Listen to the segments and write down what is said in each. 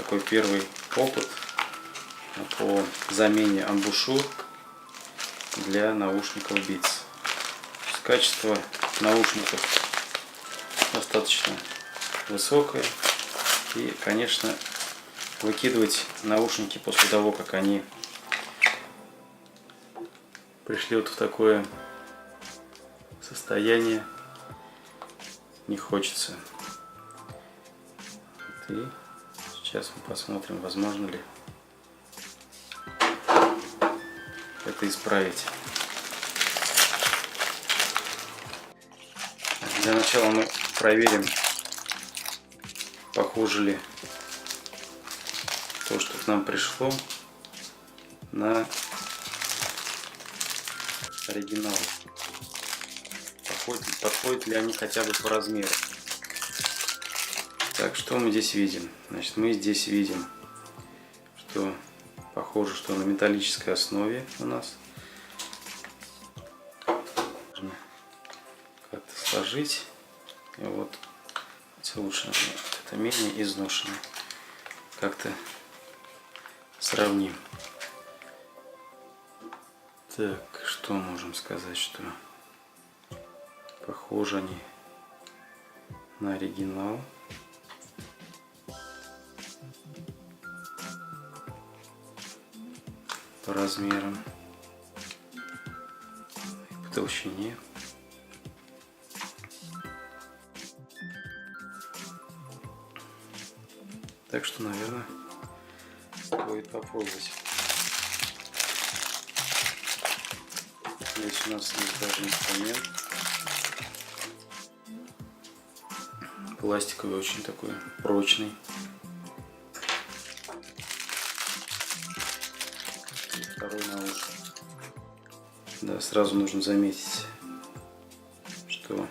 такой первый опыт по замене амбушюр для наушников Beats. Качество наушников достаточно высокое, и, конечно, выкидывать наушники после того, как они пришли вот в такое состояние, не хочется. И сейчас мы посмотрим, возможно ли это исправить. Для начала мы проверим, похоже ли то, что к нам пришло, на оригинал. Подходят ли они хотя бы по размеру. Так, что мы здесь видим? Значит, мы здесь видим, что похоже, что на металлической основе у нас. Можно как-то сложить. И вот лучше это менее изношено. Как-то сравним. Так, что можем сказать, что похожи они на оригинал. По размерам и по толщине. Так что, наверное, стоит попробовать. Здесь у нас есть даже инструмент. Пластиковый, очень такой прочный. Второй наушник. Да, сразу нужно заметить, что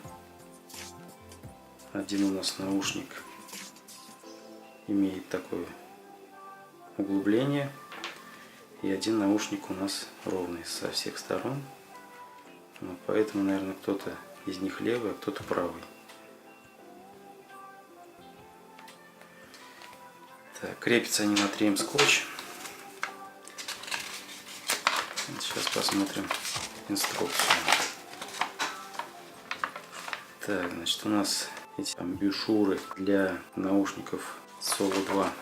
один у нас наушник имеет такое углубление, и один наушник у нас ровный со всех сторон. Вот поэтому, наверное, кто-то из них левый, а кто-то правый. Так, крепятся они на 3М скотч. Сейчас посмотрим инструкцию. Так, значит, у нас эти амбушюры для наушников Solo 2.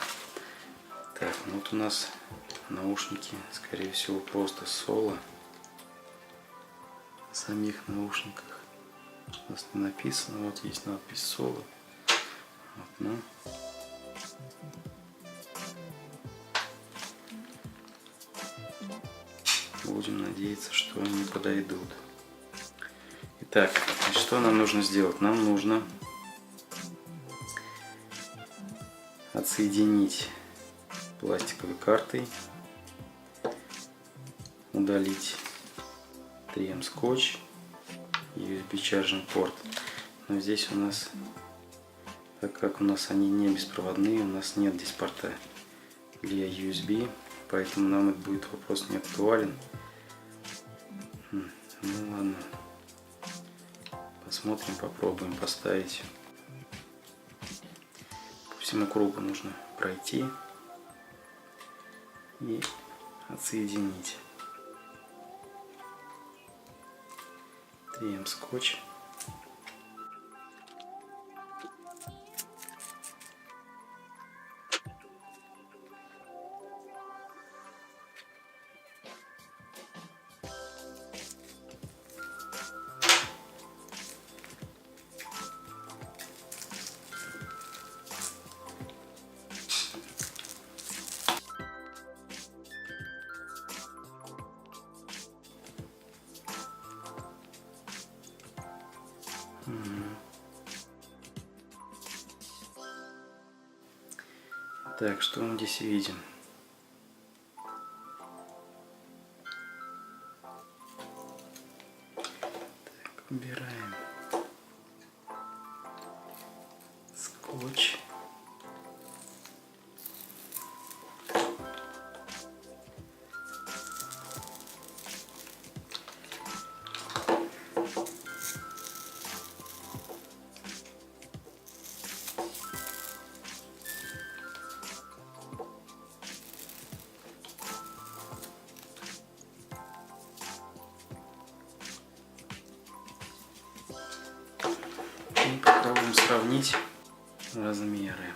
Так, ну вот у нас наушники, скорее всего, просто Solo. В самих наушниках у нас не написано. Вот есть надпись Solo. Вот, ну. Будем надеяться, что они подойдут. Итак, что нам нужно сделать? Нам нужно отсоединить пластиковой картой, удалить 3М скотч и USB charging порт. Но здесь у нас, так как у нас они не беспроводные, у нас нет здесь порта для USB, поэтому нам этот будет вопрос не актуален. Ну ладно, посмотрим, попробуем поставить. По всему кругу нужно пройти и отсоединить 3М скотч. Так, что мы здесь видим? Так, убираем скотч. сравнить размеры.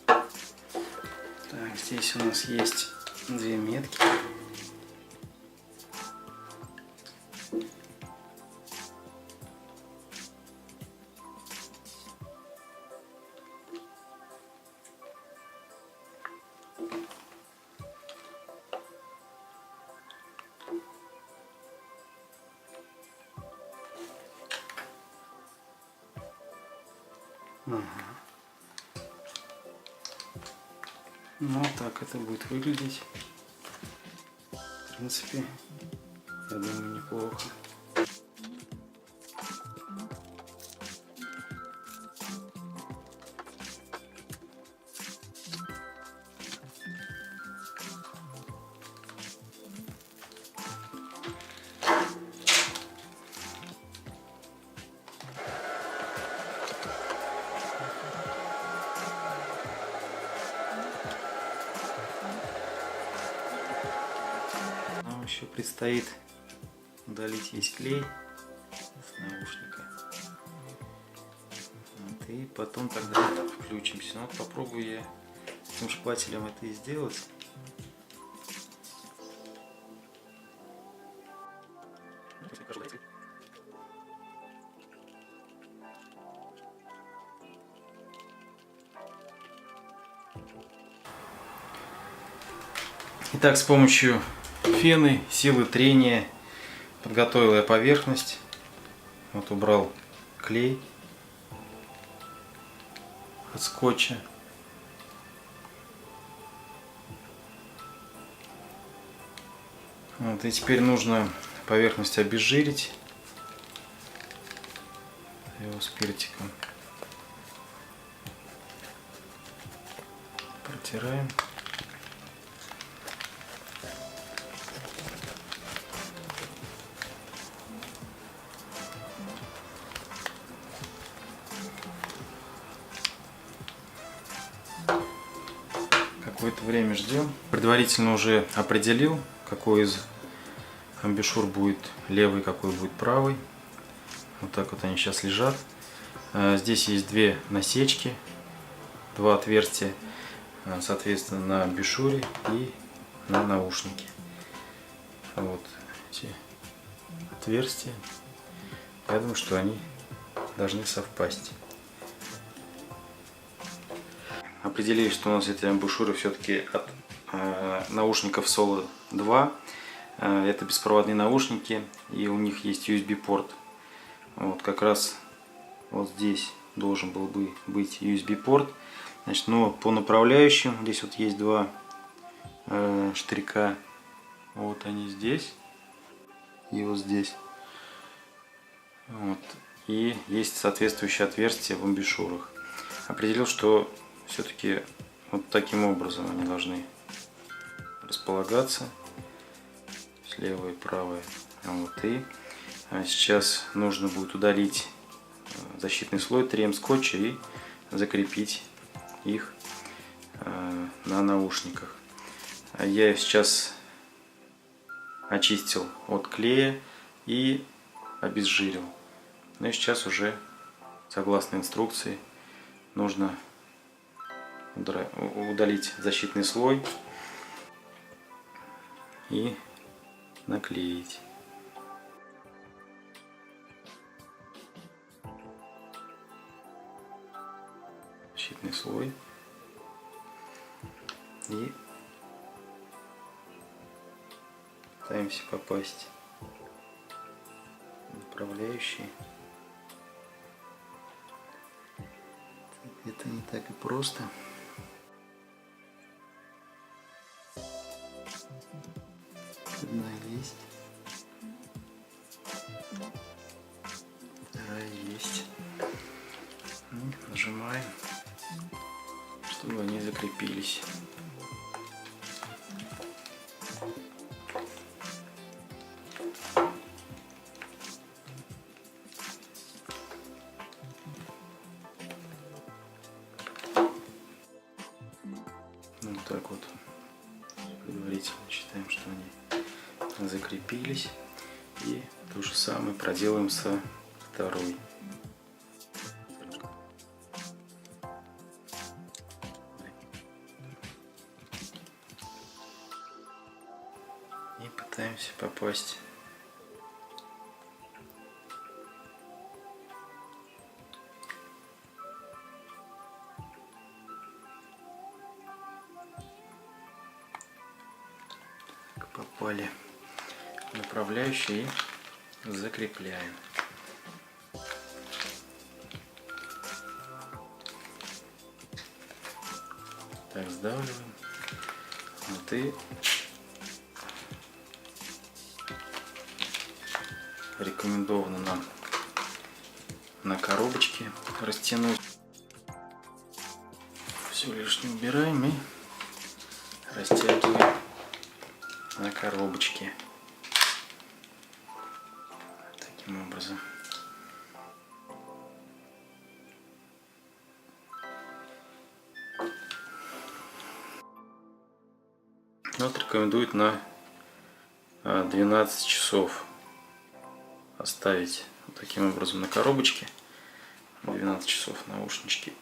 Так, здесь у нас есть две метки. Ага. Ну, так это будет выглядеть. В принципе, я думаю, неплохо. Нам еще предстоит удалить весь клей с наушника. Вот, и потом тогда включимся. Ну, вот попробую я этим шпателем это и сделать. Итак, с помощью фены, силы трения подготовил я поверхность. Вот убрал клей от скотча. Вот, и теперь нужно поверхность обезжирить его спиртиком. Протираем. Какое-то время ждем. Предварительно уже определил, какой из амбушюр будет левый, какой будет правый. Вот так вот они сейчас лежат. Здесь есть две насечки, два отверстия, соответственно, на амбушюре и на наушнике. Вот эти отверстия. Я думаю, что они должны совпасть. Определили, что у нас эти амбушюры все-таки от наушников Solo 2. Это беспроводные наушники, и у них есть USB порт. Вот как раз вот здесь должен был бы быть USB порт. Значит, но по направляющим здесь вот есть два штырька. Вот они здесь и вот здесь. Вот. И есть соответствующее отверстие в амбушюрах. Определил, что все-таки вот таким образом они должны располагаться, слева и правая. Вот. И сейчас нужно будет удалить защитный слой 3М скотча и закрепить их на наушниках. Я сейчас очистил от клея и обезжирил. Ну и сейчас уже, согласно инструкции, нужно удалить защитный слой и наклеить. Защитный слой и пытаемся попасть в направляющие. Это не так и просто. Одна есть, вторая есть. Нажимаем, чтобы они закрепились. Вот так вот предварительно считаем, что они закрепились. И то же самое проделаем со второй. И пытаемся попасть. Попали в направляющие и закрепляем. Так, сдавливаем. Вот и рекомендовано нам на коробочке растянуть. Все лишнее убираем и растягиваем на коробочке. Таким образом. Вот рекомендуют на 12 часов оставить вот таким образом на коробочке. 12 часов наушнички